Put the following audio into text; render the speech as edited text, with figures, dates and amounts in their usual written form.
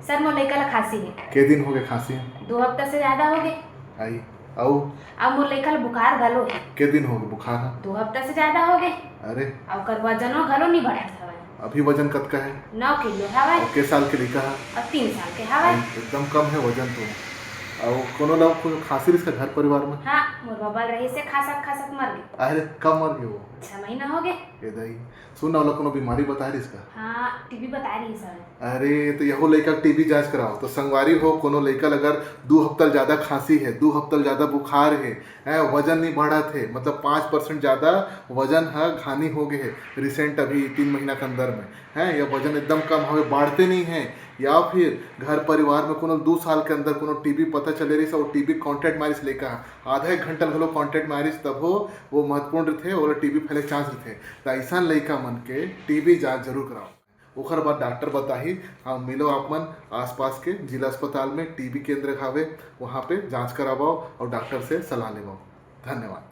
Sir मोर लइका ला खांसी है। के दिन हो गए खांसी? 2 हफ्ता से ज्यादा हो गए। आई आओ। अब मोर लइका ला बुखार घलो है। के दिन हो गए बुखार है? 2 हफ्ता से ज्यादा हो गए। अरे अब कर वजनो घलो नहीं बढ़त हवय। अभी वजन कतका है? 9 किलो हवय। और के साल के लड़का है? और 3 साल के आई, हवय। एकदम कम है वजन तो। और कोनो लोग को खांसी रिस का घर परिवार में? हाँ मोर बाबा रही से खासक मर गए। अरे कब मर गए वो? 6 महीना हो गए। ये दही सुन ना कोनो बीमारी बता रही इसका? हाँ टीबी बता रही सर। अरे तो यहो लड़का टीबी जांच कराओ तो संगवारी हो कोनो लड़का अगर 2 हफ्ता ज्यादा खांसी है, 2 हफ्ता ज्यादा बुखार है, वजन नहीं बढ़ा थे मतलब 5% ज्यादा वजन है घानी हो गए है रिसेंट अभी 3 महीना के अंदर में है, या वजन एकदम कम हो बढ़ते नहीं है, या फिर घर परिवार में कोनो 2 साल के अंदर कोनो टीबी पता चले रही वो टीबी कॉन्टैक्ट मारिस लेका आधा 1 घंटा घलो कॉन्टैक्ट मारिस तब हो वो महत्वपूर्ण थे और टीबी फैले चांस रहते। तो ऐसा लड़का मन के टीबी जांच जरूर कराओ। ओकर बाद डॉक्टर बताही हम मिलो आपमन आसपास के जिला अस्पताल में टीबी केंद्र खावे वहाँ पे जांच करावाओ और डॉक्टर से सलाह लेवाओ। धन्यवाद।